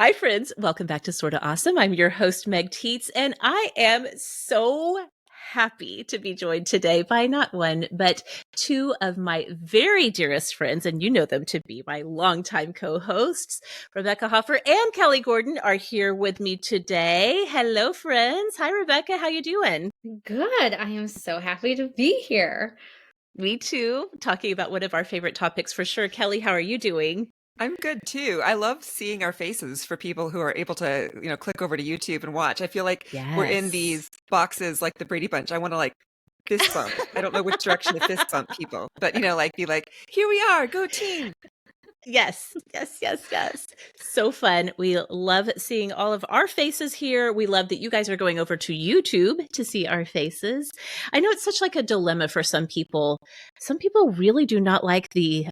Hi, friends. Welcome back to Sorta Awesome. I'm your host, Meg Teets, and I am so happy to be joined today by not one, but two of my very dearest friends, and you know them to be my longtime co-hosts. Rebekah Hoffer and Kelly Gordon are here with me today. Hello, friends. Hi, Rebekah. How you doing? Good. I am so happy to be here. Me too. Talking about one of our favorite topics for sure. Kelly, how are you doing? I'm good too. I love seeing our faces for people who are able to, click over to YouTube and watch. I feel like we're in Yes. these boxes like the Brady Bunch. I want to fist bump. I don't know which direction to fist bump people, but be like, here we are, go team. Yes. So fun. We love seeing all of our faces here. We love that you guys are going over to YouTube to see our faces. I know it's such like a dilemma for some people. Some people really do not like the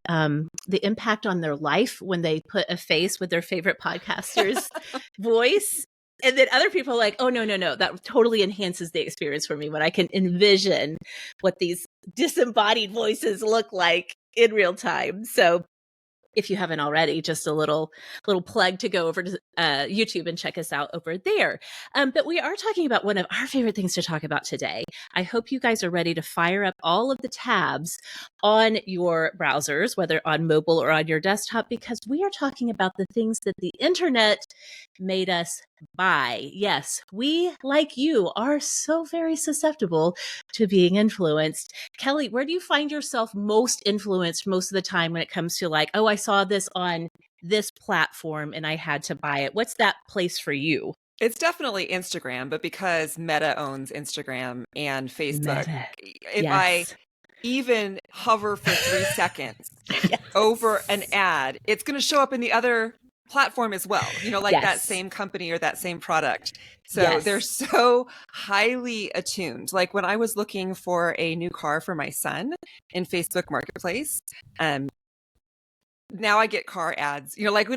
impact on their life when they put a face with their favorite podcaster's voice. And then other people are like, oh, no. That totally enhances the experience for me when I can envision what these disembodied voices look like in real time. So if you haven't already, just a little plug to go over to YouTube and check us out over there. But we are talking about one of our favorite things to talk about today. I hope you guys are ready to fire up all of the tabs on your browsers, whether on mobile or on your desktop, because we are talking about the things that the internet made us buy. Yes, we, like you, are so very susceptible to being influenced. Kelly, where do you find yourself most influenced most of the time when it comes to like, oh, I saw this on this platform and I had to buy it? What's that place for you? It's definitely Instagram, but because Meta owns Instagram and Facebook, Meta. if I Yes. even hover for 3 seconds Yes. over an ad, it's going to show up in the other platform as well, that Yes. same company or that same product. So Yes. they're so highly attuned. Like when I was looking for a new car for my son in Facebook Marketplace, now I get car ads, it's Oh, like,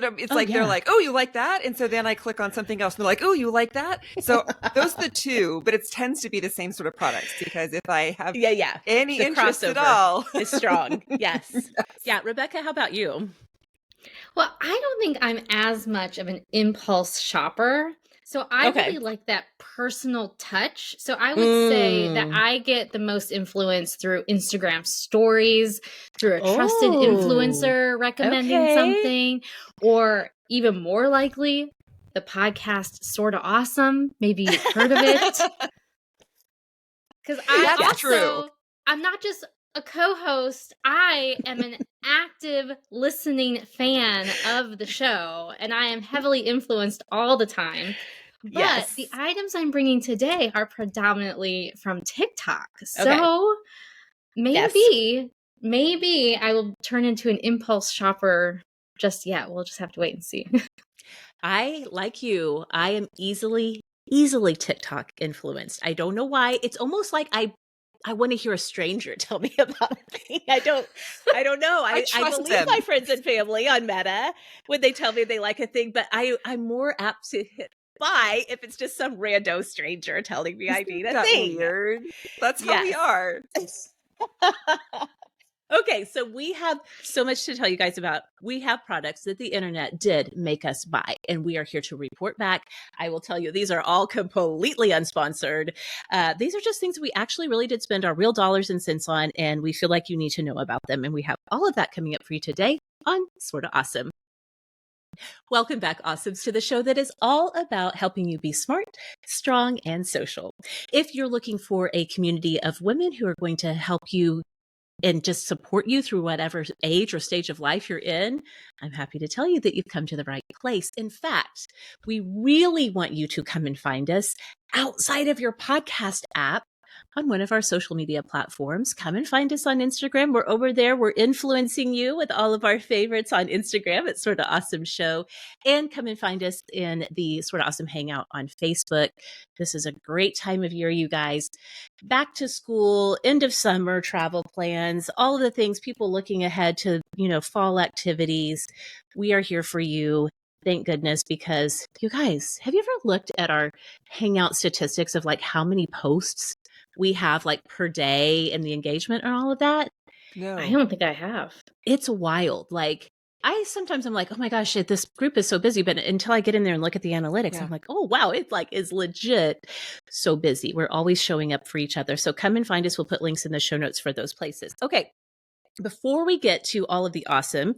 they're yeah. like, oh, you like that? And so then I click on something else and they're like, oh, you like that? So those are the two, but it tends to be the same sort of products because if I have Yeah. any The interest at crossover all. is strong. Yes. Yeah. Rebekah, how about you? Well, I don't think I'm as much of an impulse shopper. So I Okay. really like that personal touch. So I would say that I get the most influence through Instagram stories, through a trusted influencer recommending okay. something, or even more likely, the podcast Sorta Awesome. Maybe you've heard of it. Because That's true. I'm not just a co-host, I am an active listening fan of the show, and I am heavily influenced all the time. But Yes. the items I'm bringing today are predominantly from TikTok. Okay. So Yes. maybe I will turn into an impulse shopper just yet. We'll just have to wait and see. I, like you, I am easily TikTok influenced. I don't know why. It's almost like I want to hear a stranger tell me about a thing. I don't know. I trust believe them. my friends and family on Meta when they tell me they like a thing, but I'm more apt to hit buy if it's just some rando stranger telling me I need a That thing. weird. That's how we Yes. are. Okay, so we have so much to tell you guys about. We have products that the internet did make us buy, and we are here to report back. I will tell you, these are all completely unsponsored. These are just things we actually really did spend our real dollars and cents on, and we feel like you need to know about them. And we have all of that coming up for you today on Sorta Awesome. Welcome back, Awesomes, to the show that is all about helping you be smart, strong, and social. If you're looking for a community of women who are going to help you and just support you through whatever age or stage of life you're in, I'm happy to tell you that you've come to the right place. In fact, we really want you to come and find us outside of your podcast app on one of our social media platforms. Come and find us on Instagram. We're over there. We're influencing you with all of our favorites on Instagram at Sorta Awesome Show. And come and find us in the Sorta Awesome Hangout on Facebook. This is a great time of year, you guys. Back to school, end of summer travel plans, all of the things, people looking ahead to, fall activities. We are here for you. Thank goodness, because you guys, have you ever looked at our Hangout statistics of like how many posts we have like per day and the engagement and all of that? No. I don't think I have. It's wild. Like I sometimes I'm like, oh my gosh, this group is so busy. But until I get in there and look at the analytics, Yeah. I'm like, oh wow, it like is legit so busy. We're always showing up for each other. So come and find us. We'll put links in the show notes for those places. Okay. Before we get to all of the awesome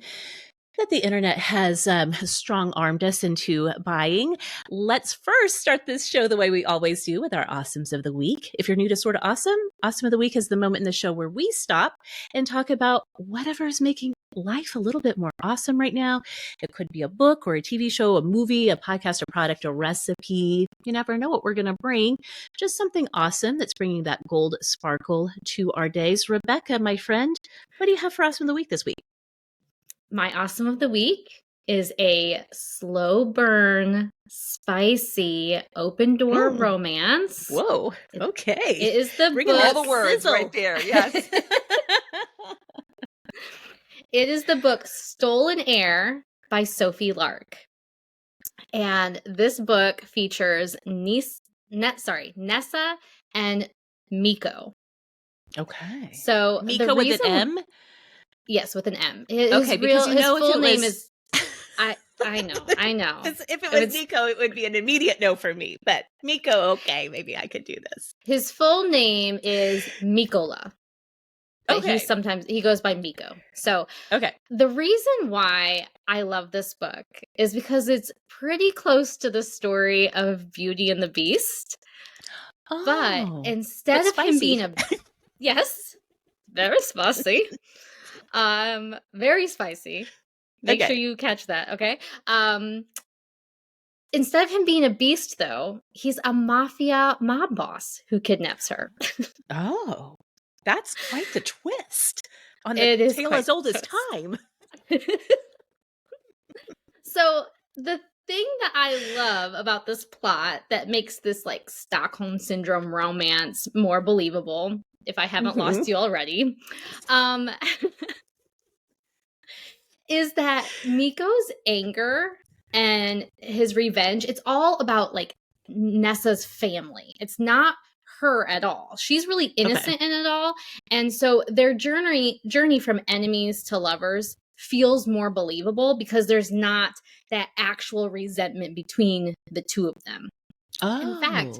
that the internet has strong armed us into buying, let's first start this show the way we always do with our awesomes of the week. If you're new to Sorta Awesome, Awesome of the Week is the moment in the show where we stop and talk about whatever is making life a little bit more awesome right now. It could be a book or a TV show, a movie, a podcast, a product, a recipe. You never know what we're going to bring. Just something awesome that's bringing that gold sparkle to our days. Rebekah, my friend, what do you have for Awesome of the Week this week? My awesome of the week is a slow burn, spicy, open door romance. Whoa. Okay. It is the Bringing book. all the words right there. Yes. It is the book Stolen Air by Sophie Lark. And this book features Nessa and Miko. Okay. So Miko with an M? Yes, with an M. Okay, because you know his full if it name was... is I know. If it was Miko, it would be an immediate no for me. But Miko, okay, maybe I could do this. His full name is Mikola. But Okay. he goes by Miko. So okay. The reason why I love this book is because it's pretty close to the story of Beauty and the Beast. Oh, But instead of him being yes, very spicy. Very spicy. Make sure you catch that, okay? Instead of him being a beast, though, he's a mafia mob boss who kidnaps her. Oh, that's quite the twist on It the is tale quite as old the as twist. time. So the thing that I love about this plot that makes this like Stockholm Syndrome romance more believable, if I haven't lost you already, is that Miko's anger and his revenge, it's all about like Nessa's family. It's not her at all. She's really innocent in it all. And so their journey from enemies to lovers feels more believable because there's not that actual resentment between the two of them. In fact,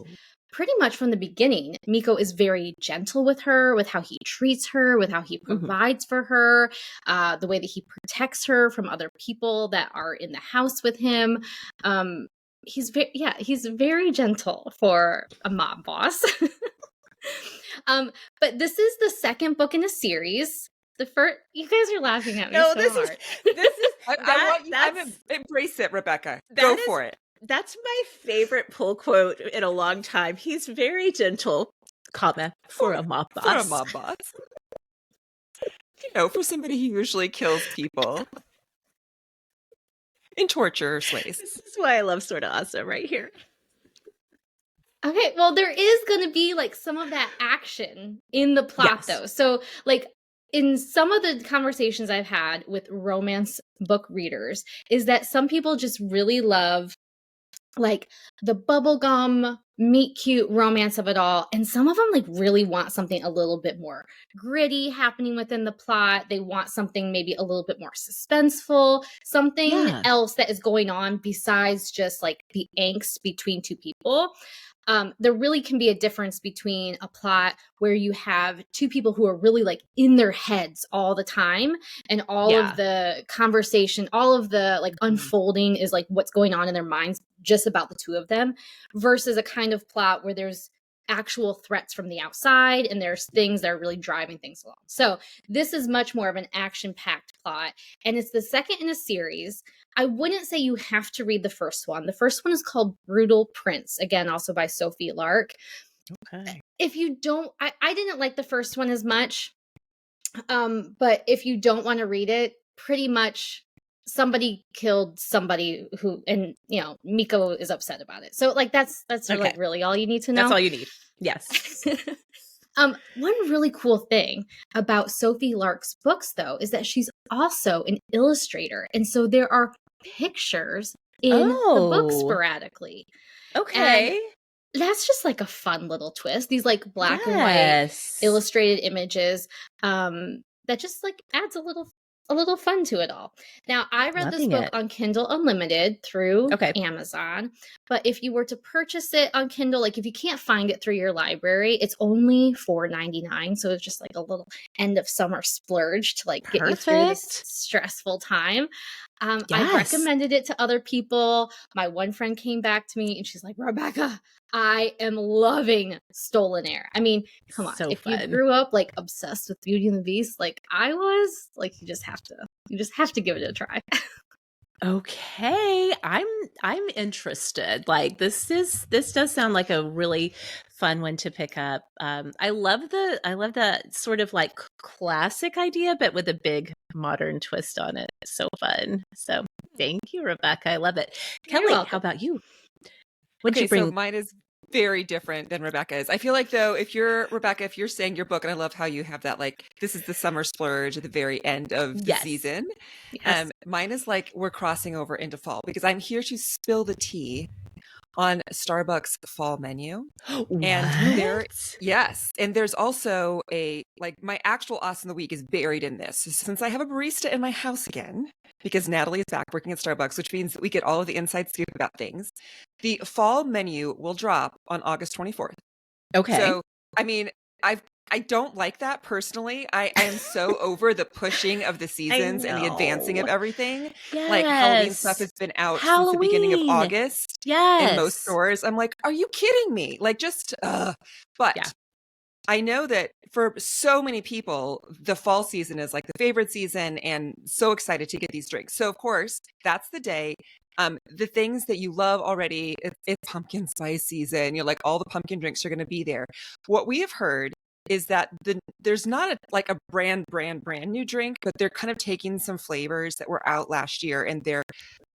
pretty much from the beginning, Miko is very gentle with her, with how he treats her, with how he provides for her, the way that he protects her from other people that are in the house with him. He's very gentle for a mob boss. But this is the second book in a series. The first, you guys are laughing at me so hard. I want you to embrace it, Rebekah. Go for it. That's my favorite pull quote in a long time. He's very gentle, for a mob boss. For a mob boss. For somebody who usually kills people in torturous ways. This is why I love Sorta Awesome right here. Okay, well, there is going to be like some of that action in the plot, though. So, like, in some of the conversations I've had with romance book readers, is that some people just really love like the bubblegum meet cute romance of it all, and some of them like really want something a little bit more gritty happening within the plot. They want something maybe a little bit more suspenseful, something else that is going on besides just like the angst between two people. There really can be a difference between a plot where you have two people who are really like in their heads all the time, and all of the conversation, all of the like unfolding is like what's going on in their minds just about the two of them, versus a kind of plot where there's actual threats from the outside and there's things that are really driving things along. So this is much more of an action-packed plot, and it's the second in a series. I wouldn't say you have to read the first one. The first one is called Brutal Prince, again, also by Sophie Lark. Okay. If you don't, I didn't like the first one as much, but if you don't want to read it, pretty much somebody killed somebody who, and Miko is upset about it. So like that's like really all you need to know. That's all you need. Yes. One really cool thing about Sophie Lark's books, though, is that she's also an illustrator, and so there are pictures in the book sporadically. Okay. And that's just like a fun little twist. These like black and white illustrated images that just like adds a little a little fun to it all. Now, I read this Loving book it. on Kindle Unlimited through Okay. Amazon, but if you were to purchase it on Kindle, like if you can't find it through your library, it's only $4.99. So it's just like a little end of summer splurge to like get you through this Perfect. stressful time. I've Yes. recommended it to other people. My one friend came back to me and she's like, Rebekah, I am loving Stolen Air. I mean, come on. So If you fun. grew up like obsessed with Beauty and the Beast, like I was, like you just have to give it a try. Okay, I'm interested. Like this does sound like a really fun one to pick up. I love the sort of like classic idea, but with a big modern twist on it. It's so fun. So thank you, Rebekah. I love it. You're Kelly, welcome. how about you? What'd you Okay, so bring? mine is very different than Rebecca's. I feel like though, if you're Rebekah, if you're saying your book, and I love how you have that, like this is the summer splurge at the very end of the Yes. season. Yes. Mine is like we're crossing over into fall because I'm here to spill the tea on Starbucks fall menu. And and there's also a like my actual awesome of the week is buried in this. Since I have a barista in my house again, because Natalie is back working at Starbucks, which means that we get all of the inside scoop about things. The fall menu will drop on August 24th. Okay. So, I mean, I don't like that personally. I am so over the pushing of the seasons and the advancing of everything. Yes. Like Halloween stuff has been out since the beginning of August in most stores. I'm like, are you kidding me? Like just but Yeah. I know that for so many people, the fall season is like the favorite season and so excited to get these drinks. So of course, that's the day. The things that you love already, it's pumpkin spice season. You're like, all the pumpkin drinks are going to be there. What we have heard is that there's not like a brand new drink, but they're kind of taking some flavors that were out last year and they're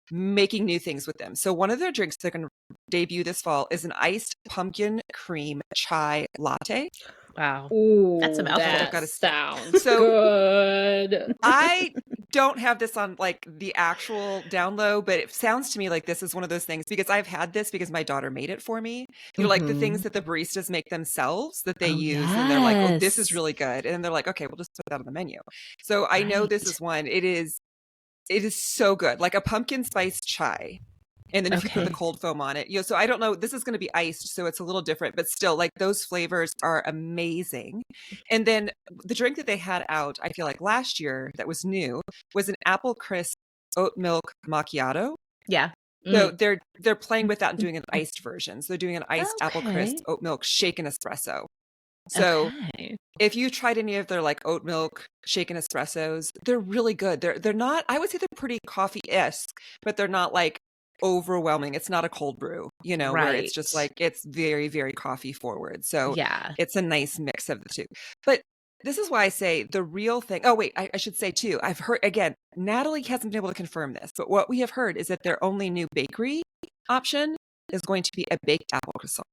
making new things with them. So one of their drinks they're going to debut this fall is an iced pumpkin cream chai latte. Wow. Ooh, That's a mouthful. that sounds good. I don't have this on like the actual download, but it sounds to me like this is one of those things because I've had this because my daughter made it for me. You know, like the things that the baristas make themselves that they use and they're like, oh, this is really good. And then they're like, okay, we'll just put that on the menu. So I know this is one. It is so good. Like a pumpkin spice chai. And then if you put the cold foam on it, so I don't know, this is going to be iced, so it's a little different, but still like those flavors are amazing. And then the drink that they had out, I feel like last year that was new was an apple crisp oat milk macchiato. Yeah. So they're playing with that and doing an iced version. So they're doing an iced apple crisp oat milk shaken espresso. So if you tried any of their like oat milk shaken espressos, they're really good. They're not, I would say they're pretty coffee-esque, but they're not like overwhelming. It's not a cold brew, where it's just like it's very, very coffee forward. So it's a nice mix of the two. But this is why I say the real thing. Oh, wait, I should say too, I've heard again, Natalie hasn't been able to confirm this, but what we have heard is that their only new bakery option is going to be a baked apple croissant.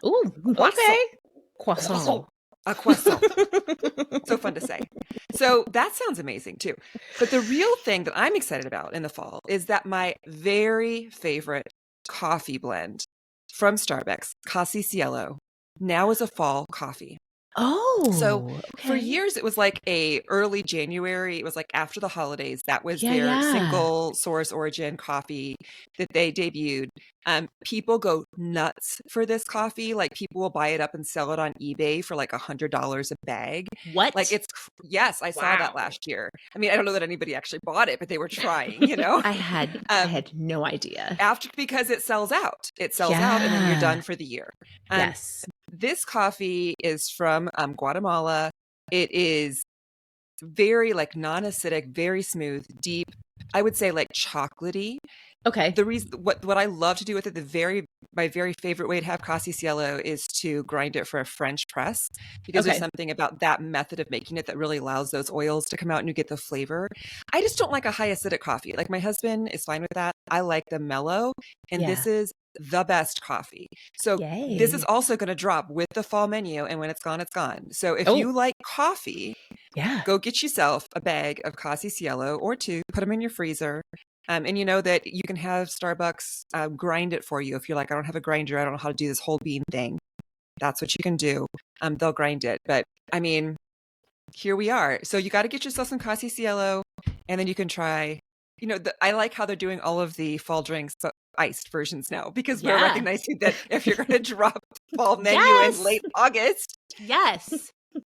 Ooh, okay. Croissant. A croissant. So fun to say. So that sounds amazing too. But the real thing that I'm excited about in the fall is that my very favorite coffee blend from Starbucks, Casi Cielo, now is a fall coffee. Oh, so for years it was like a early January. It was like after the holidays. That was their single source origin coffee that they debuted. People go nuts for this coffee. Like people will buy it up and sell it on eBay for like $100 a bag. What? Like I saw that last year. I mean, I don't know that anybody actually bought it, but they were trying. I had no idea. Because it sells out. It sells out, and then you're done for the year. Yes. This coffee is from Guatemala. It is very like non-acidic, very smooth, deep. I would say like chocolatey. Okay. The reason what I love to do with it, my very favorite way to have Casi Cielo is to grind it for a French press because there's something about that method of making it that really allows those oils to come out and you get the flavor. I just don't like a high acidic coffee. Like my husband is fine with that. I like the mellow, and this is the best coffee. So this is also going to drop with the fall menu, and when it's gone, it's gone. So if you like coffee, go get yourself a bag of Casi Cielo or two, put them in your freezer. And you know that you can have Starbucks grind it for you. If you're like, I don't have a grinder, I don't know how to do this whole bean thing. That's what you can do. They'll grind it. But I mean, here we are. So you got to get yourself some Casi Cielo, and then you can try, I like how they're doing all of the fall drinks, but iced versions now, because we're recognizing that if you're going to drop the fall menu in late August, yes,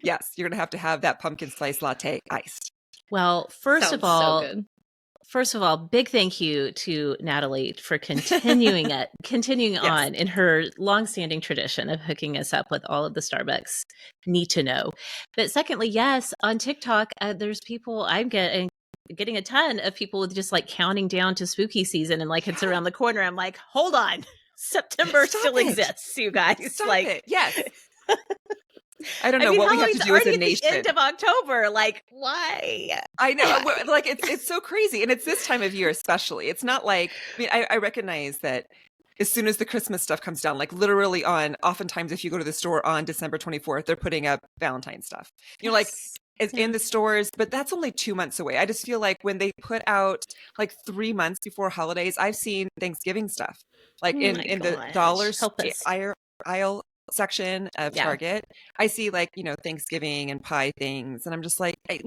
you're going to have that pumpkin spice latte iced. Well, first of all, big thank you to Natalie for continuing on in her longstanding tradition of hooking us up with all of the Starbucks need to know. But secondly, yes, on TikTok, there's people I'm getting a ton of people with just like counting down to spooky season, and like it's around the corner. I'm like, hold on, September still exists, you guys. Stop it. Yes. I don't know what we have to do as a nation. At the end of October, like, why? I know, like it's so crazy, and it's this time of year especially. It's not like, I recognize that as soon as the Christmas stuff comes down, like literally oftentimes if you go to the store on December 24th, they're putting up Valentine stuff. Like it's in the stores, but that's only 2 months away. I just feel like when they put out like 3 months before holidays, I've seen Thanksgiving stuff like in the dollars aisle section of Target. I see like, Thanksgiving and pie things. And I'm just like, I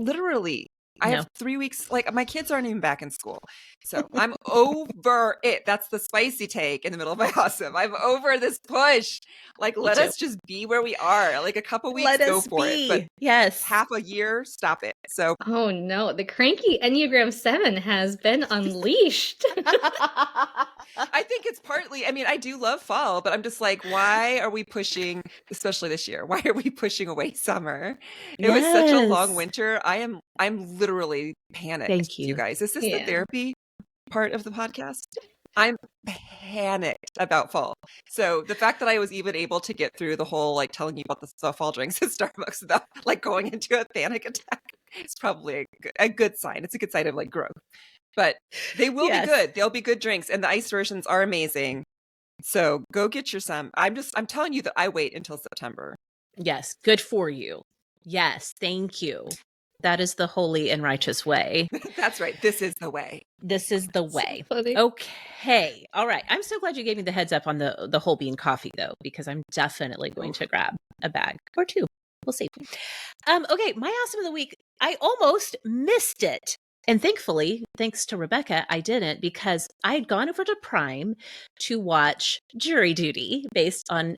have 3 weeks. Like my kids aren't even back in school. So I'm over it. That's the spicy take in the middle of my awesome. I'm over this push. Like, let us just be where we are. Like a couple weeks, go for it. But half a year, stop it. So. Oh no, the cranky Enneagram 7 has been unleashed. I think it's partly, I do love fall, but I'm just like, why are we pushing, especially this year? Why are we pushing away summer? It was such a long winter. I'm literally panicked. Thank you. You guys. Is this the therapy part of the podcast? I'm panicked about fall. So the fact that I was even able to get through the whole like telling you about the fall drinks at Starbucks without like going into a panic attack is probably a good sign. It's a good sign of like growth. But they will be good. They'll be good drinks, and the ice versions are amazing. So go get your some. I'm telling you that I wait until September. Yes, good for you. Yes, thank you. That is the holy and righteous way. That's right. This is the way. This is the way. Okay. All right. I'm so glad you gave me the heads up on the whole bean coffee, though, because I'm definitely going to grab a bag or two. We'll see. Okay. My awesome of the week. I almost missed it. And thankfully, thanks to Rebekah, I didn't, because I had gone over to Prime to watch Jury Duty based on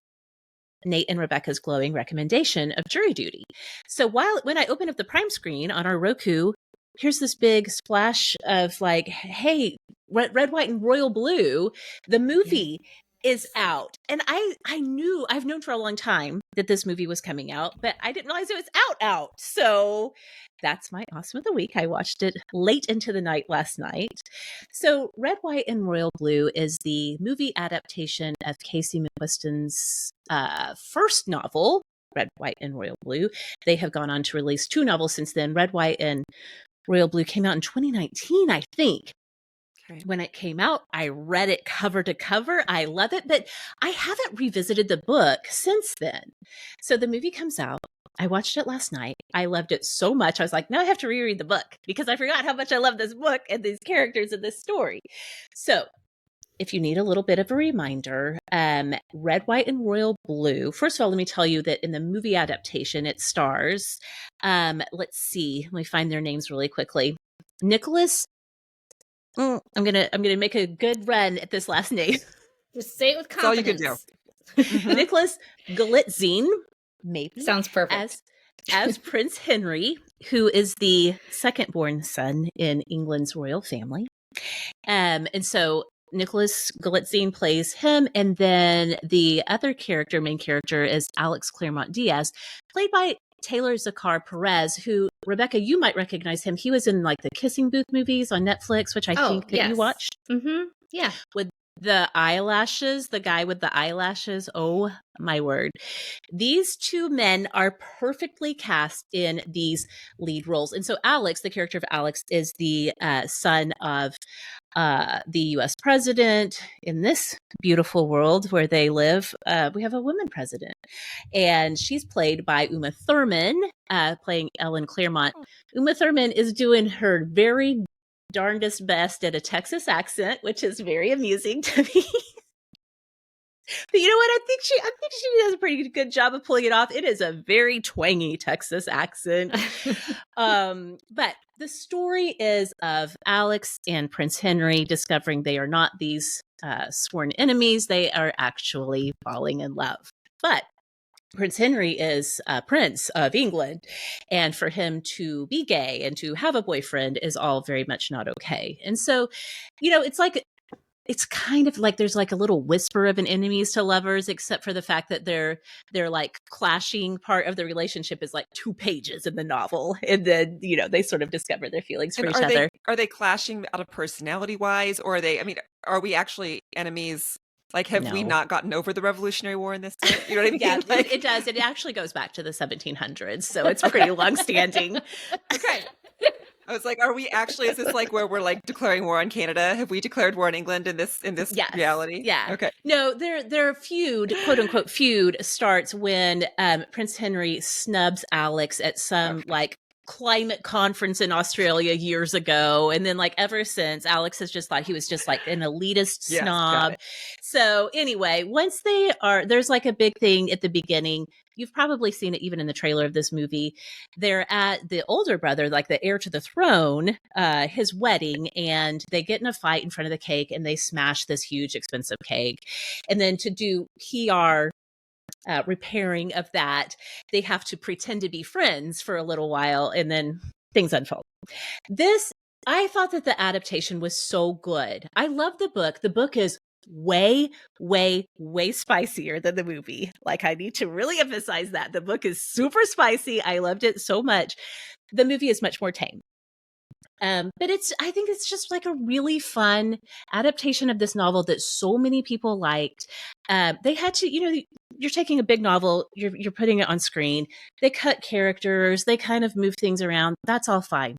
Nate and Rebekah's glowing recommendation of Jury Duty. So when I open up the Prime screen on our Roku, here's this big splash of like, hey, Red, White, and Royal Blue, the movie is out. And I've known for a long time that this movie was coming out, but I didn't realize it was out. So that's my awesome of the week. I watched it late into the night last night. So Red, White, and Royal Blue is the movie adaptation of Casey McQuiston's first novel, Red, White, and Royal Blue. They have gone on to release 2 novels since then. Red, White, and Royal Blue came out in 2019, I think. When it came out, I read it cover to cover. I love it, but I haven't revisited the book since then. So the movie comes out. I watched it last night. I loved it so much. I was like, now I have to reread the book because I forgot how much I love this book and these characters in this story. So if you need a little bit of a reminder, Red, White, and Royal Blue. First of all, let me tell you that in the movie adaptation, it stars, let's see, let me find their names really quickly. Nicholas. I'm gonna make a good run at this last name. Just say it with confidence. That's all you can do. Nicholas Galitzine, maybe sounds perfect. As Prince Henry, who is the second-born son in England's royal family, and so Nicholas Galitzine plays him, and then the other main character, is Alex Claremont Diaz, played by Taylor Zakar Perez, who, Rebekah, you might recognize him. He was in like the Kissing Booth movies on Netflix, which I think that you watched. Mm-hmm. Yeah. With the eyelashes, the guy with the eyelashes. Oh my word. These 2 men are perfectly cast in these lead roles. And so Alex, the character of Alex, is the son of the U.S. president. In this beautiful world where they live, we have a woman president, and she's played by Uma Thurman, playing Ellen Claremont. Uma Thurman is doing her very darndest best at a Texas accent, which is very amusing to me. But you know what? I think she does a pretty good job of pulling it off. It is a very twangy Texas accent. But the story is of Alex and Prince Henry discovering they are not these sworn enemies. They are actually falling in love. But Prince Henry is Prince of England, and for him to be gay and to have a boyfriend is all very much not okay. And so, it's kind of like there's like a little whisper of an enemies to lovers, except for the fact that they're like clashing. Part of the relationship is like 2 pages in the novel, and then they sort of discover their feelings for And each other. are they clashing out of personality wise, or are they? I mean, are we actually enemies? Like, have we No. not gotten over the Revolutionary War in this book? You know what I mean? Yeah, Like, it does. It actually goes back to the 1700s, so it's pretty long-standing. Okay. I was like, are we actually? Is this like where we're like declaring war on Canada? Have we declared war on England in this Yes. reality? Yeah. Okay. No, their feud, quote unquote feud, starts when Prince Henry snubs Alex at some like climate conference in Australia years ago, and then like ever since, Alex has just thought he was just like an elitist Yes, got snob. it. So anyway, once there's like a big thing at the beginning. You've probably seen it even in the trailer of this movie. They're at the older brother, like the heir to the throne, his wedding, and they get in a fight in front of the cake and they smash this huge expensive cake. And then to do PR repairing of that, they have to pretend to be friends for a little while, and then things unfold. I thought that the adaptation was so good. I love the book. The book is way, way, way spicier than the movie. Like, I need to really emphasize that. The book is super spicy. I loved it so much. The movie is much more tame. But I think it's just like a really fun adaptation of this novel that so many people liked. They had to, you're taking a big novel, you're putting it on screen. They cut characters, they kind of move things around. That's all fine.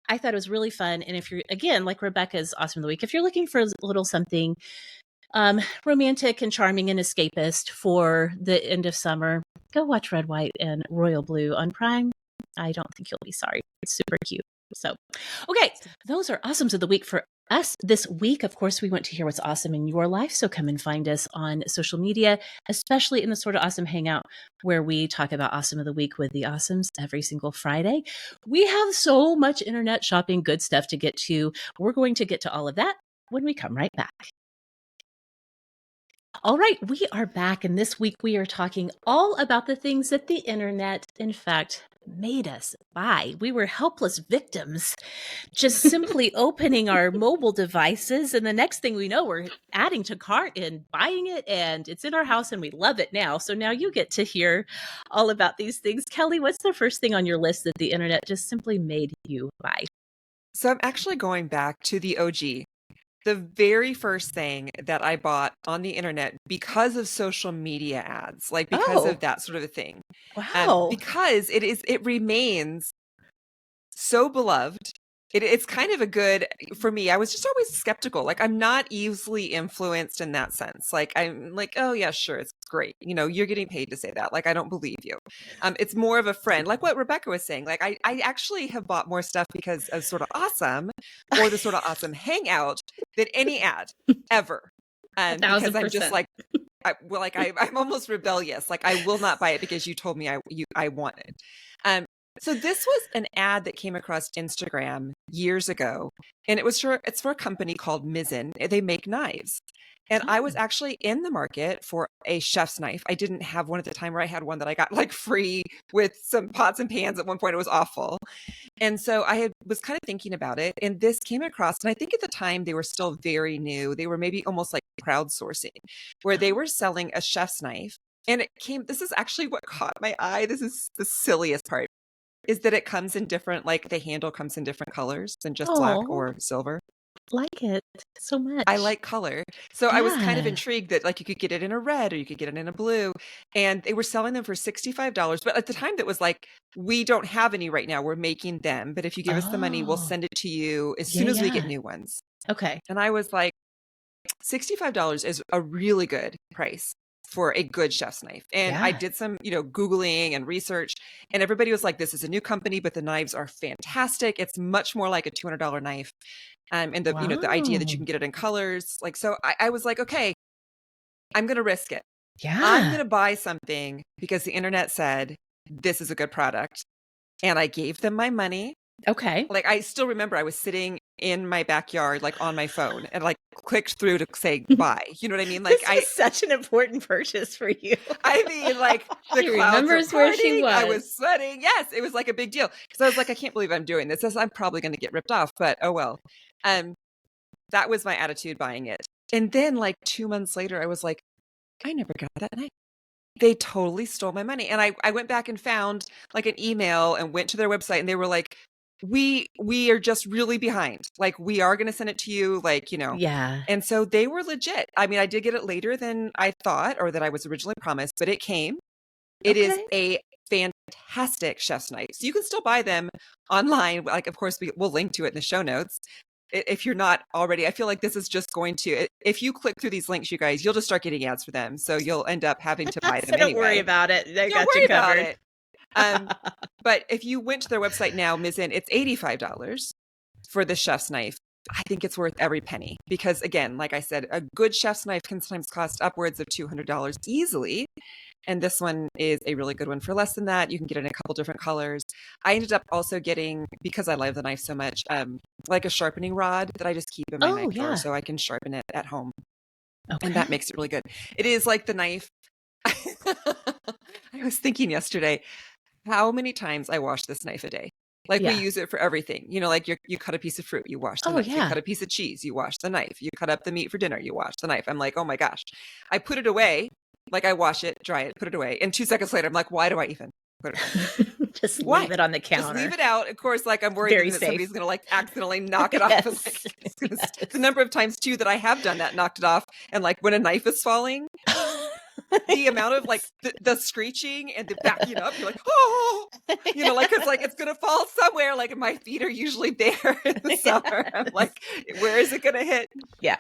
I thought it was really fun. And if you're, again, like Rebekah's Awesome of the Week, if you're looking for a little something romantic and charming and escapist for the end of summer, go watch Red, White, and Royal Blue on Prime. I don't think you'll be sorry. It's super cute. So, okay, those are Awesomes of the Week for us this week. Of course, we want to hear what's awesome in your life, so come and find us on social media, especially in the Sorta Awesome Hangout, where we talk about Awesome of the Week with the Awesomes every single Friday. We have so much internet shopping good stuff to get to. We're going to get to all of that when we come right back. All right, we are back, and this week we are talking all about the things that the internet, in fact, made us buy. We were helpless victims, just simply opening our mobile devices, and the next thing we know, we're adding to cart and buying it, and it's in our house, and we love it now. So now you get to hear all about these things. Kelly, what's the first thing on your list that the internet just simply made you buy? So I'm actually going back to the OG. The very first thing that I bought on the internet because of social media ads, like because of that sort of a thing. Wow. Because it remains so beloved. It's kind of a good, for me, I was just always skeptical. Like, I'm not easily influenced in that sense. Like, I'm like, oh yeah, sure, it's great. You're getting paid to say that. Like, I don't believe you. It's more of a friend, like what Rebekah was saying. Like, I actually have bought more stuff because of Sorta Awesome or the Sorta Awesome Hangout than any ad ever. And because I'm just like, I'm almost rebellious. Like, I will not buy it because you told me I want it. So this was an ad that came across Instagram years ago, and it's for a company called Mizzen. They make knives. And I was actually in the market for a chef's knife. I didn't have one at the time, where I had one that I got like free with some pots and pans at one point. It was awful. And so was kind of thinking about it, and this came across, and I think at the time they were still very new. They were maybe almost like crowdsourcing, where they were selling a chef's knife. And this is actually what caught my eye. This is the silliest part. Is that it comes in different, like the handle comes in different colors than just black or silver. Like it so much. I like color. So I was kind of intrigued that like you could get it in a red or you could get it in a blue, and they were selling them for $65. But at the time that was like, we don't have any right now. We're making them. But if you give us the money, we'll send it to you as soon as we get new ones. Okay. And I was like, $65 is a really good price for a good chef's knife. And I did some, Googling and research, and everybody was like, this is a new company, but the knives are fantastic. It's much more like a $200 knife. And the, the idea that you can get it in colors. Like, so I was like, okay, I'm going to risk it. I'm going Yeah. to buy something because the internet said this is a good product. And I gave them my money. Okay. Like, I still remember I was sitting in my backyard, like on my phone, and like clicked through to say buy. You know what I mean? Like, This was such an important purchase for you. I mean, like the She clouds were remembers where she parting. I was was. sweating. Yes, it was like a big deal because I was like, I can't believe I'm doing this. I'm probably going to get ripped off, but oh well. That was my attitude buying it. And then like 2 months later, I was like, I never got that knife. They totally stole my money. And I went back and found like an email and went to their website, and they were like, we are just really behind. Like, we are going to send it to you, like, Yeah. And so they were legit. I mean, I did get it later than I thought or that I was originally promised, but it came. It is a fantastic chef's knife. So you can still buy them online. Like, of course, we'll link to it in the show notes. If you're not already, I feel like this is just going to, if you click through these links, you guys, you'll just start getting ads for them. So you'll end up having to buy them So don't anyway. worry about it. They Don't got worry you about covered. it. But if you went to their website now, Mizzen, it's $85 for the chef's knife. I think it's worth every penny because, again, like I said, a good chef's knife can sometimes cost upwards of $200 easily. And this one is a really good one for less than that. You can get it in a couple different colors. I ended up also getting, because I love the knife so much, like a sharpening rod that I just keep in my knife drawer so I can sharpen it at home. Okay. And that makes it really good. It is like the knife. I was thinking yesterday, how many times I wash this knife a day. Like, we use it for everything. Like you cut a piece of fruit, you wash the knife. You cut a piece of cheese, you wash the knife. You cut up the meat for dinner, you wash the knife. I'm like, oh my gosh. I put it away. Like, I wash it, dry it, put it away. And 2 seconds later, I'm like, why do I even put it away? Just leave it on the counter. Just leave it out. Of course, like, I'm worried that somebody's going to like accidentally knock it off. And, like, the number of times too that I have done that, knocked it off. And like when a knife is falling, the amount of like the screeching and the backing up, you're like, oh, like, cause like it's gonna fall somewhere. Like, my feet are usually there in the summer. I'm like, where is it gonna hit? Yeah.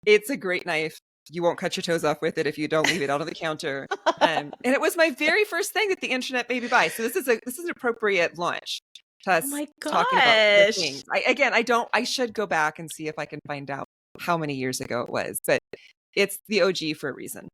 It's a great knife. You won't cut your toes off with it if you don't leave it out on the counter. And it was my very first thing that the internet made me buy. So this is an appropriate launch to us talking about the things. I should go back and see if I can find out how many years ago it was, but it's the OG for a reason.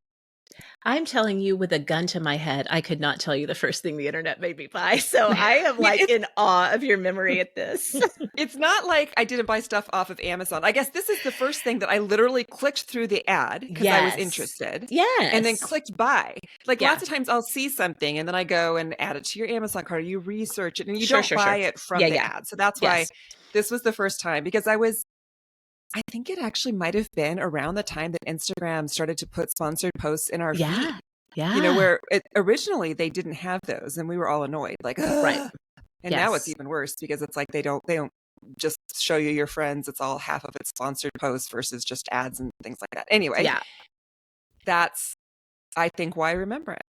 I'm telling you, with a gun to my head, I could not tell you the first thing the internet made me buy. So I am like in awe of your memory at this. It's not like I didn't buy stuff off of Amazon. I guess this is the first thing that I literally clicked through the ad because I was interested. Yes. And then clicked buy. Like, lots of times I'll see something and then I go and add it to your Amazon cart, or you research it, and you don't buy it from the ad. So that's why this was the first time, because I think it actually might have been around the time that Instagram started to put sponsored posts in our feed. Yeah. Where originally they didn't have those, and we were all annoyed. Like, right. And now it's even worse because it's like they don't just show you your friends. It's all half of it's sponsored posts versus just ads and things like that. Anyway, that's, I think, why I remember it.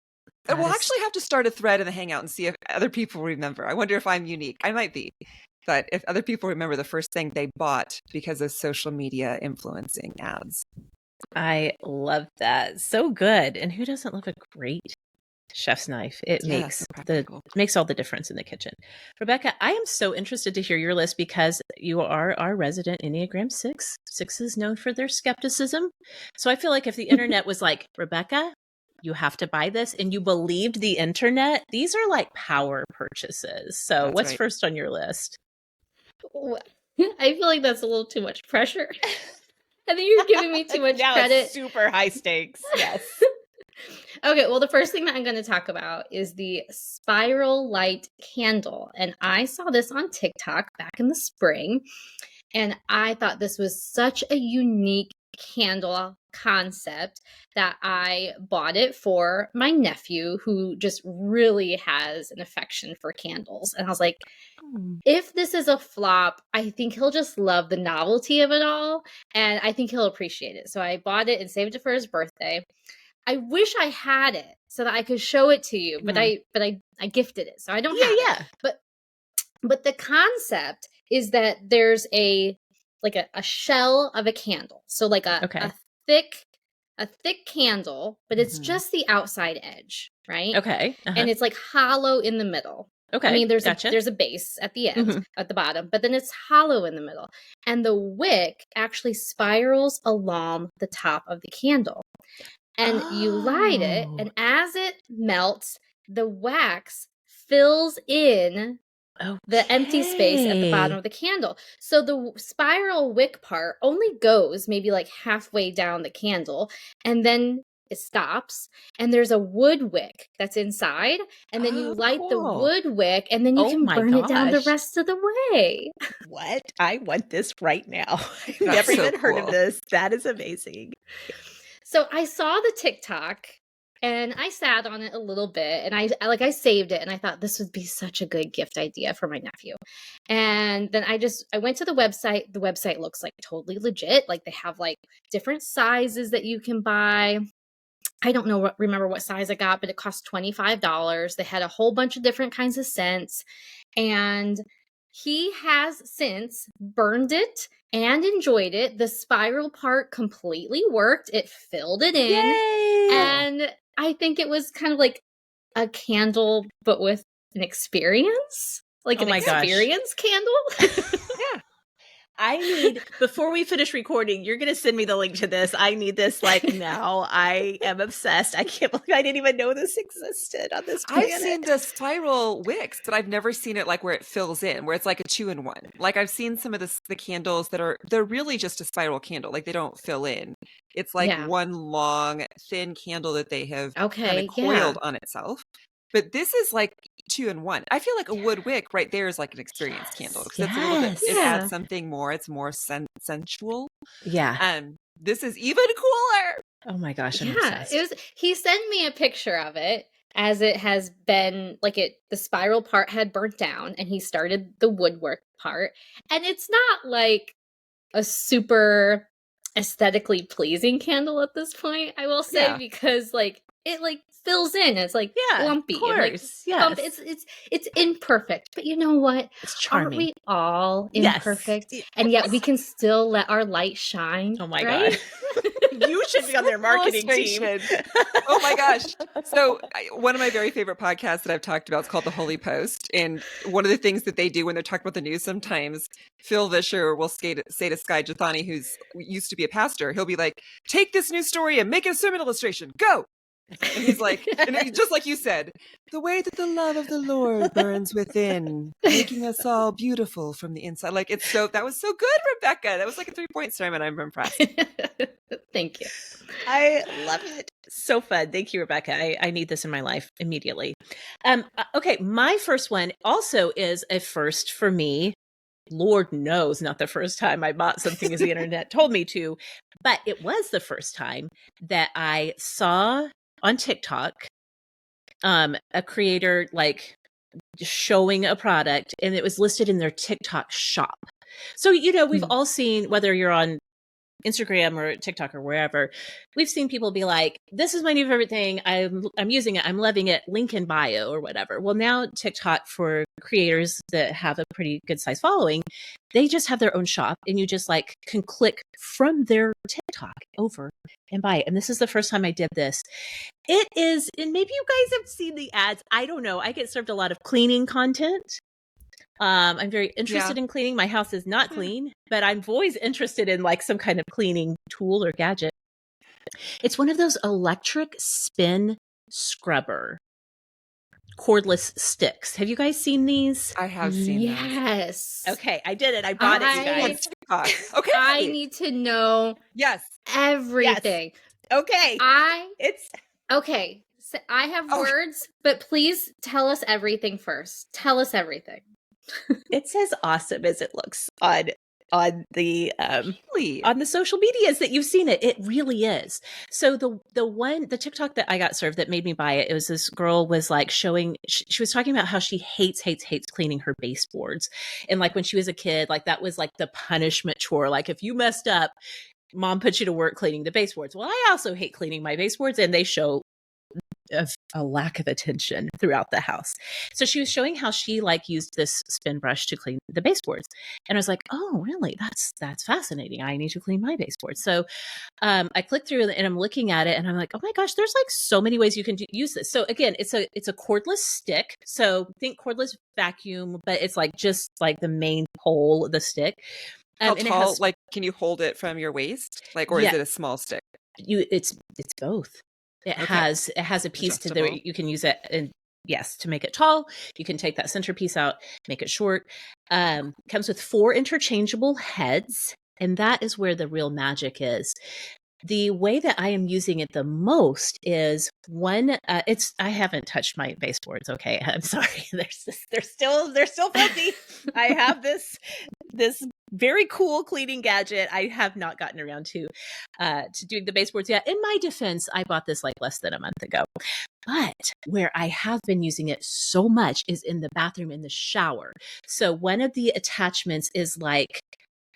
And we'll actually have to start a thread in the Hangout and see if other people remember. I wonder if I'm unique. I might be. But if other people remember the first thing they bought because of social media influencing ads. I love that. So good. And who doesn't love a great chef's knife? It makes all the difference in the kitchen. Rebekah, I am so interested to hear your list because you are our resident Enneagram 6. 6 is known for their skepticism. So I feel like if the internet was like, Rebekah, you have to buy this, and you believed the internet, these are like power purchases. So what's first on your list? I feel like that's a little too much pressure. I think you're giving me too much credit. It's super high stakes. Yes. Okay, well, the first thing that I'm going to talk about is the spiral light candle. And I saw this on TikTok back in the spring. And I thought this was such a unique candle concept that I bought it for my nephew, who just really has an affection for candles. And I was like, if this is a flop, I think he'll just love the novelty of it all. And I think he'll appreciate it. So I bought it and saved it for his birthday. I wish I had it so that I could show it to you, but I gifted it. So I don't have it. But the concept is that there's a shell of a candle. So like a thick candle, but it's just the outside edge, right? Okay. And it's like hollow in the middle. Okay. I mean, Gotcha. there's a base at the end, at the bottom, but then it's hollow in the middle. And the wick actually spirals along the top of the candle. And you light it, and as it melts, the wax fills in the empty space at the bottom of the candle. So the spiral wick part only goes maybe like halfway down the candle, and then it stops, and there's a wood wick that's inside, and then you light the wood wick, and then you can burn it down the rest of the way. What? I want this right now. I've never even heard of this. That is amazing. So I saw the TikTok and I sat on it a little bit, and I saved it, and I thought this would be such a good gift idea for my nephew. And then I went to the website. The website looks like totally legit. Like they have like different sizes that you can buy. I don't remember what size I got, but it cost $25. They had a whole bunch of different kinds of scents. And he has since burned it and enjoyed it. The spiral part completely worked. It filled it in. Yay! And I think it was kind of like a candle, but with an experience. Like an experience candle. Yeah. I need, before we finish recording, you're going to send me the link to this. I need this like now. I am obsessed. I can't believe I didn't even know this existed on this planet. I've seen the spiral wicks, but I've never seen it like where it fills in, where it's like a 2-in-1. Like I've seen some of the candles that they're really just a spiral candle. Like they don't fill in. It's like one long, thin candle that they have kind of coiled on itself. But this is like 2-in-1. I feel like a wood wick right there is like an experience candle because it's a little bit. It adds something more. It's more sensual. Yeah. This is even cooler. Oh my gosh! I'm obsessed. He sent me a picture of it as it has been like the spiral part had burnt down, and he started the woodwork part, and it's not like a super aesthetically pleasing candle at this point. I will say because like it like fills in. It's like lumpy. Of course. And, like, it's imperfect. But you know what? It's charming. Aren't we all imperfect? Yes. And yet we can still let our light shine. Oh my God. You should be on their marketing team. Oh my gosh. So one of my very favorite podcasts that I've talked about is called The Holy Post. And one of the things that they do when they're talking about the news, sometimes Phil Vischer will say to Sky Jethani, who's used to be a pastor, he'll be like, take this news story and make it a sermon illustration. Go. And he's like, and just like you said, the way that the love of the Lord burns within, making us all beautiful from the inside. Like that was so good, Rebekah. That was like a 3-point sermon. I'm impressed. Thank you. I love it. So fun. Thank you, Rebekah. I need this in my life immediately. Okay. My first one also is a first for me. Lord knows, not the first time I bought something as the internet told me to, but it was the first time that I saw on TikTok, a creator like showing a product, and it was listed in their TikTok shop. So, we've all seen, whether you're on Instagram or TikTok or wherever, we've seen people be like, this is my new favorite thing. I'm using it. I'm loving it. Link in bio or whatever. Well, now TikTok, for creators that have a pretty good size following, they just have their own shop, and you just like can click from their TikTok over and buy it. And this is the first time I did this. It is, and maybe you guys have seen the ads. I don't know. I get served a lot of cleaning content. I'm very interested in cleaning. My house is not clean, but I'm always interested in like some kind of cleaning tool or gadget. It's one of those electric spin scrubber cordless sticks. Have you guys seen these? I have seen those. Yes. Okay, I did it. I bought it, you guys. Okay. I need to know everything. Yes. Okay. Okay. So I have words, but please tell us everything first. Tell us everything. It's as awesome as it looks on the social medias that you've seen it. It really is. So the TikTok that I got served that made me buy it, it was this girl was like showing, she was talking about how she hates cleaning her baseboards. And like when she was a kid, like that was like the punishment chore. Like if you messed up, mom put you to work cleaning the baseboards. Well, I also hate cleaning my baseboards, and they show of a lack of attention throughout the house. So she was showing how she like used this spin brush to clean the baseboards. And I was like, oh, really? That's fascinating. I need to clean my baseboard. So I clicked through and I'm looking at it and I'm like, oh my gosh, there's like so many ways you can use this. So again, it's a cordless stick. So think cordless vacuum, but it's like just like the main pole, the stick. How And tall? it has, Like, can you hold it from your waist? Like, or is it a small stick? it's both. It has a piece to there. Adjustable. You can use it, and yes, to make it tall. You can take that centerpiece out, make it short. Comes with 4 interchangeable heads, and that is where the real magic is. The way that I am using it the most is one. I haven't touched my baseboards. Okay, I'm sorry. They're still filthy. I have this very cool cleaning gadget. I have not gotten around to doing the baseboards yet. In my defense, I bought this like less than a month ago. But where I have been using it so much is in the bathroom, in the shower. So one of the attachments is like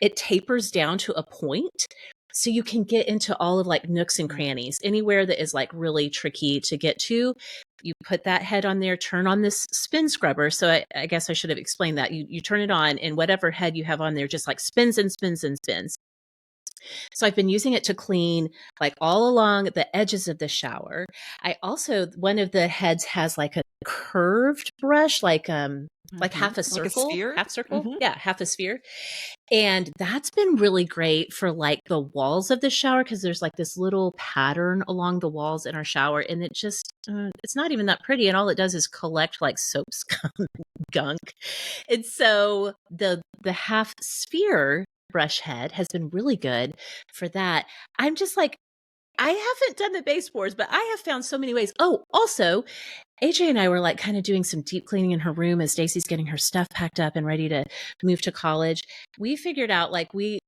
it tapers down to a point. So you can get into all of like nooks and crannies, anywhere that is like really tricky to get to. You put that head on there, turn on this spin scrubber. So I guess I should have explained that. You turn it on and whatever head you have on there just like spins and spins and spins. So I've been using it to clean like all along the edges of the shower. I also, one of the heads has like a curved brush, like half a circle, like a sphere? half circle. Yeah, half a sphere. And that's been really great for like the walls of the shower because there's like this little pattern along the walls in our shower. And it just, it's not even that pretty. And all it does is collect like soap scum gunk. And so the half sphere brush head has been really good for that. I'm just like, I haven't done the baseboards, but I have found so many ways. Oh, also, AJ and I were like kind of doing some deep cleaning in her room as Stacy's getting her stuff packed up and ready to move to college. We figured out like we're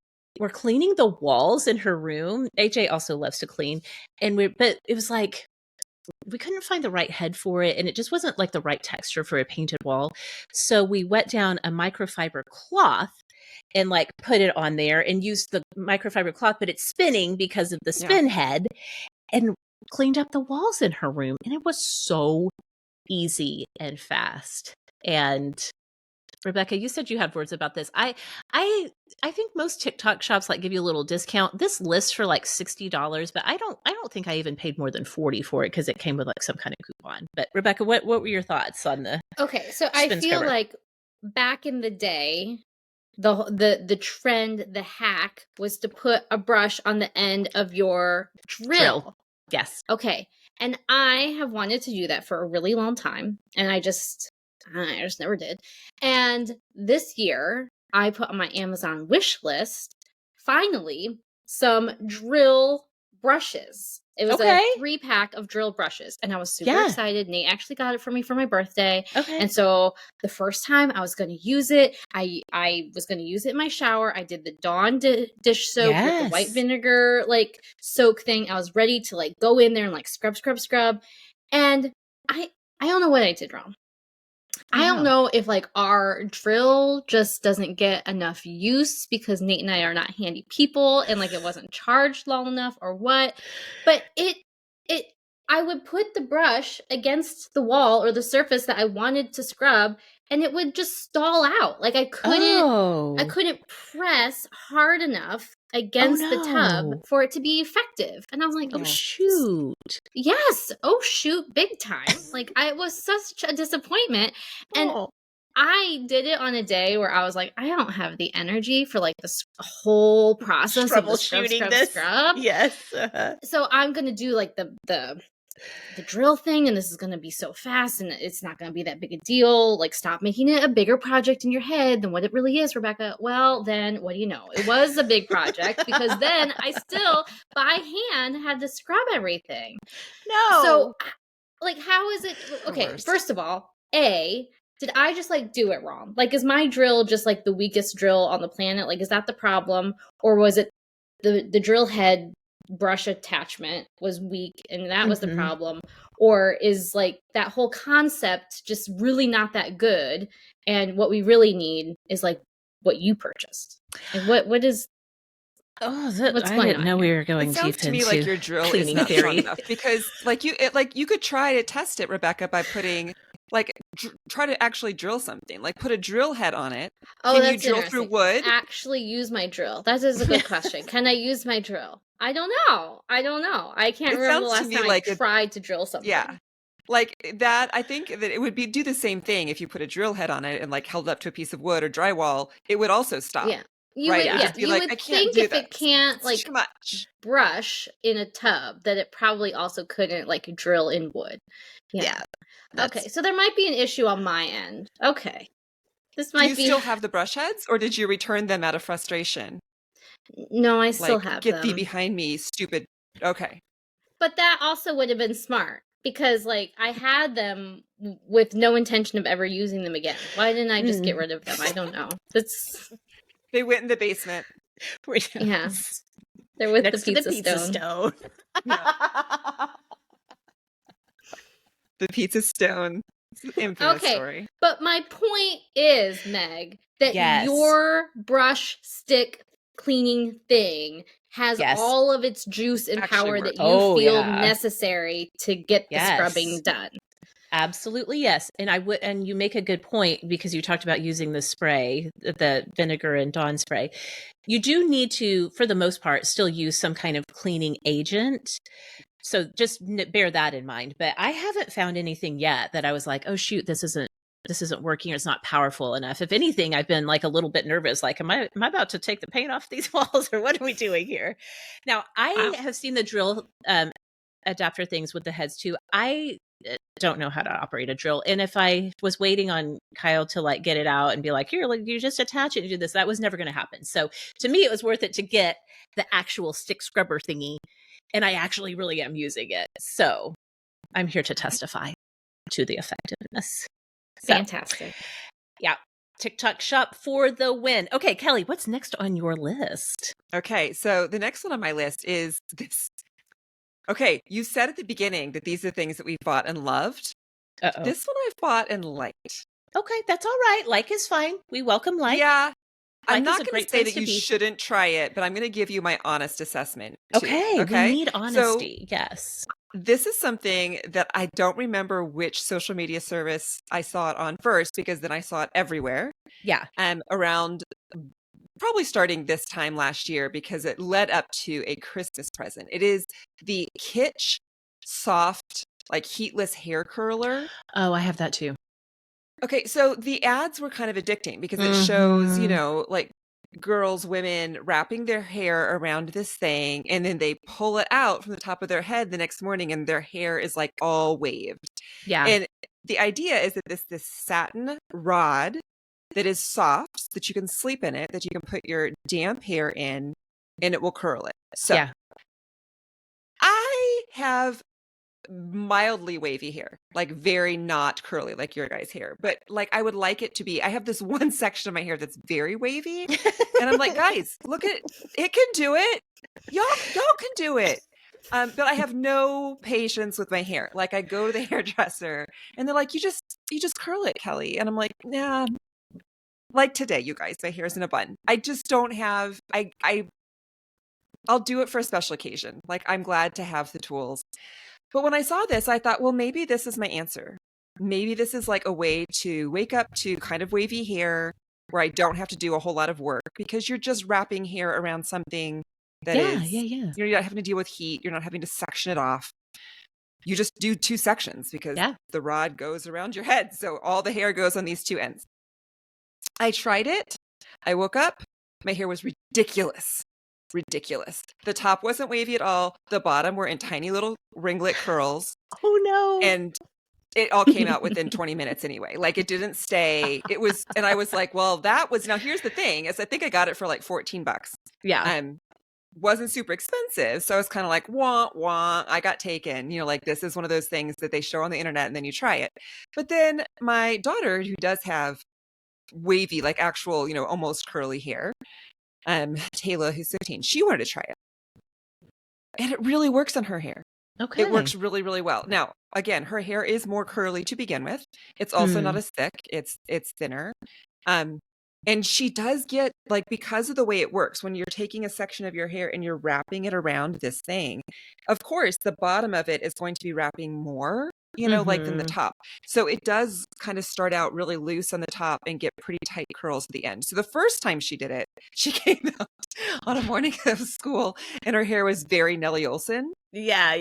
cleaning the walls in her room. AJ also loves to clean. But it was like, we couldn't find the right head for it. And it just wasn't like the right texture for a painted wall. So we wet down a microfiber cloth and like put it on there and used the microfiber cloth, but it's spinning because of the spin head, and cleaned up the walls in her room. And it was so easy and fast. And Rebekah, you said you had words about this. I think most TikTok shops like give you a little discount. This lists for like $60, but I don't think I even paid more than $40 for it because it came with like some kind of coupon. But Rebekah, what were your thoughts on the Okay, so I feel scrubber? like back in the day, the trend, the hack was to put a brush on the end of your drill. Yes. Okay. And I have wanted to do that for a really long time. And I just never did. And this year I put on my Amazon wish list, finally, some drill brushes. It was a 3-pack of drill brushes, and I was super excited. Nate actually got it for me for my birthday. Okay. And so the first time I was going to use it, I was going to use it in my shower. I did the Dawn dish soap with the white vinegar like soak thing. I was ready to like go in there and like scrub. And I don't know what I did wrong. I don't know if like our drill just doesn't get enough use because Nate and I are not handy people and like it wasn't charged long enough or what. But I would put the brush against the wall or the surface that I wanted to scrub and it would just stall out. Like I couldn't press hard enough against the tub for it to be effective. And I was like, oh shoot. Yes. Oh shoot, big time. Like it was such a disappointment. And I did it on a day where I was like, I don't have the energy for like this whole process of the scrub. Yes. So I'm going to do like the drill thing, and this is going to be so fast and it's not going to be that big a deal. Like, stop making it a bigger project in your head than what it really is, Rebekah. Well, then what do you know? It was a big project because then I still by hand had to scrub everything. No. So like, how is it? Okay, first of all, did I just like do it wrong? Like, is my drill just like the weakest drill on the planet? Like, is that the problem? Or was it the drill head brush attachment was weak and that was the problem? Or is like that whole concept just really not that good? And what we really need is like what you purchased. And what is Oh, What's I going didn't on know we here? were going It sounds deep to me like into your drill is cleaning not strong theory. enough because you could try to test it, Rebecca, by putting try to actually drill something. Like put a drill head on it. Oh, Can you that's drill through interesting. wood? Actually use my drill. That is a good question. Can I use my drill? I don't know. I can't It remember the sounds to last me time I like tried to drill something. yeah. Like that, I think that it would do the same thing if you put a drill head on it and like held it up to a piece of wood or drywall, it would also stop. Yeah. You Right? would It would Yeah. just be you like, would I can't think do if this. it can't It's like too much. brush in a tub that it probably also couldn't like drill in wood. Yeah. Okay, so there might be an issue on my end. Okay. This Do you might be still have the brush heads or did you return them out of frustration? No, I still Like, have get thee them. behind me, stupid. Okay. But that also would have been smart because like I had them with no intention of ever using them again. Why didn't I just get rid of them? I don't know. That's They went in the basement. yeah. They're with Next the to the pizza stone. Yeah. The pizza stone. It's an infamous Okay, story. but my point is, Meg, that Yes. your brush stick cleaning thing has Yes. all of its juice and Actually power works. that you Oh, feel yeah. necessary to get the scrubbing Yes. done. Absolutely, yes. And you make a good point because you talked about using the spray, the vinegar and Dawn spray. You do need to, for the most part, still use some kind of cleaning agent. So just bear that in mind. But I haven't found anything yet that I was like, oh shoot, this isn't working or it's not powerful enough. If anything, I've been like a little bit nervous, like, am I about to take the paint off these walls or what are we doing here? Now, I have seen the drill adapter things with the heads too. I don't know how to operate a drill. And if I was waiting on Kyle to like get it out and be like, here, like you just attach it and do this, that was never going to happen. So to me, it was worth it to get the actual stick scrubber thingy. And I actually really am using it. So I'm here to testify to the effectiveness. So, Fantastic. yeah. TikTok shop for the win. Okay, Kelly, what's next on your list? Okay, so the next one on my list is this. Okay, you said at the beginning that these are things that we bought and loved. Uh-oh. This one I've bought and liked. Okay, that's all right. Like is fine. We welcome like. Yeah. I'm Like is not a going to great say place that to you be. shouldn't try it, but I'm going to give you my honest assessment. Too, Okay, we need honesty. So, yes. this is something that I don't remember which social media service I saw it on first because then I saw it everywhere. Yeah. Around probably starting this time last year because it led up to a Christmas present. It is the Kitsch soft, like heatless hair curler. Oh, I have that too. Okay, so the ads were kind of addicting because it shows, like girls, women wrapping their hair around this thing and then they pull it out from the top of their head the next morning and their hair is like all waved. Yeah. And the idea is that this satin rod that is soft, that you can sleep in it, that you can put your damp hair in and it will curl it. So yeah. I have mildly wavy hair, like very not curly like your guys' hair, but like I would like it to be. I have this one section of my hair that's very wavy and I'm like, guys, look at it can do it. Y'all can do it. But I have no patience with my hair. Like I go to the hairdresser and they're like, you just curl it, Kelly. And I'm like, nah. Like today, you guys, my hair's in a bun. I just don't have I'll do it for a special occasion. Like I'm glad to have the tools. But when I saw this, I thought, well, maybe this is my answer. Maybe this is like a way to wake up to kind of wavy hair where I don't have to do a whole lot of work because you're just wrapping hair around something that you're not having to deal with heat. You're not having to section it off. You just do two sections because the rod goes around your head. So all the hair goes on these two ends. I tried it. I woke up. My hair was ridiculous. The top wasn't wavy at all. The bottom were in tiny little ringlet curls. Oh no. And it all came out within 20 minutes anyway. Like it didn't stay. It was, and I was like, well, now here's the thing is I think I got it for like $14. Yeah. Wasn't super expensive. So I was kind of like, wah, wah, I got taken, like this is one of those things that they show on the internet and then you try it. But then my daughter, who does have wavy, like actual, almost curly hair, Taylor, who's 15, she wanted to try it. And it really works on her hair. Okay. It works really, really well. Now, again, her hair is more curly to begin with. It's also not as thick. It's thinner. And she does get, like, because of the way it works, when you're taking a section of your hair and you're wrapping it around this thing, of course, the bottom of it is going to be wrapping more, like than the top. So it does kind of start out really loose on the top and get pretty tight curls at the end. So the first time she did it, she came out on a morning of school and her hair was very Nellie Olson. Yeah.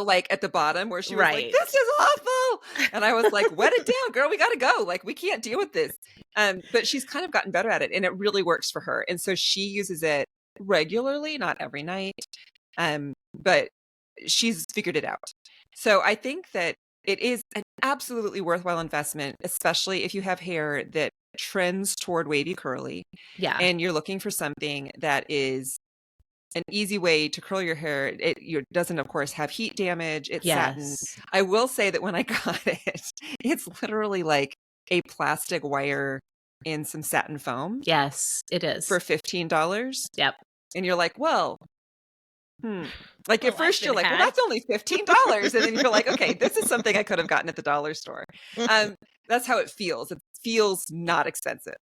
Like at the bottom where she was like, Right. this is awful. And I was like, wet it down, girl. We got to go. Like, we can't deal with this. But she's kind of gotten better at it and it really works for her. And so she uses it regularly, not every night. But she's figured it out. So I think that it is an absolutely worthwhile investment, especially if you have hair that trends toward wavy curly. Yeah. And you're looking for something that is an easy way to curl your hair. It doesn't, of course, have heat damage. It's satin. I will say that when I got it, it's literally like a plastic wire in some satin foam. Yes, it is. For $15. Yep. And you're like, well, like at first you're like, well, that's only $15. And then you're like, okay, this is something I could have gotten at the dollar store. That's how it feels. It feels not expensive.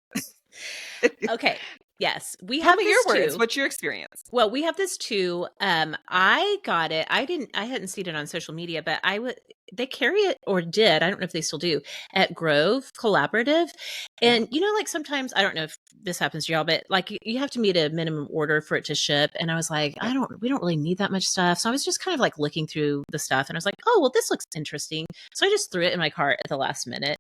Okay. Yes, we Tell have me this your words. too. What's your experience? Well, we have this too. I got it. I hadn't seen it on social media, but they carry it, or did. I don't know if they still do, at Grove Collaborative. And like sometimes, I don't know if this happens to y'all, but like you have to meet a minimum order for it to ship. And I was like, we don't really need that much stuff. So I was just kind of like looking through the stuff and I was like, oh, well, this looks interesting. So I just threw it in my cart at the last minute.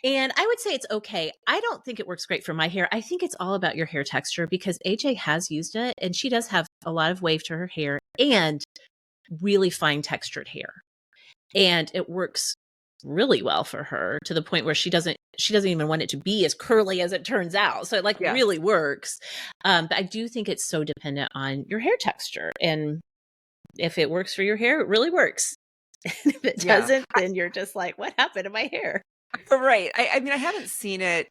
And I would say it's okay. I don't think it works great for my hair. I think it's all about your hair texture because AJ has used it and she does have a lot of wave to her hair and really fine textured hair. And it works really well for her to the point where she doesn't even want it to be as curly as it turns out. So it really works. But I do think it's so dependent on your hair texture. And if it works for your hair, it really works. And if it doesn't, then you're just like, what happened to my hair? Right. I mean, I haven't seen it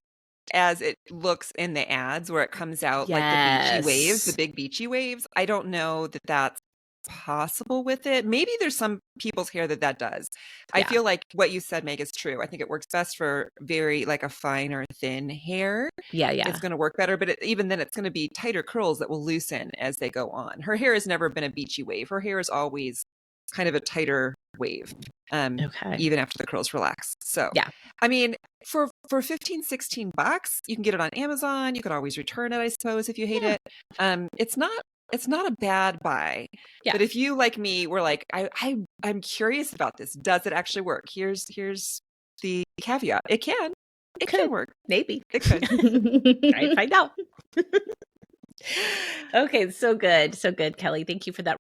as it looks in the ads where it comes out like the beachy waves, the big beachy waves. I don't know that that's possible with it. Maybe there's some people's hair that does. I feel like what you said, Meg, is true. I think it works best for very like a fine or thin hair. Yeah. It's going to work better, but even then it's going to be tighter curls that will loosen as they go on. Her hair has never been a beachy wave. Her hair is always kind of a tighter wave. Even after the curls relax. So I mean, for $15-16, you can get it on Amazon. You could always return it, I suppose, if you hate it. It's not a bad buy. But if you, like me, were like, I'm curious about this. Does it actually work? Here's the caveat. It can. It can work. Maybe. It could. Try and find out. Okay, so good, Kelly. Thank you for that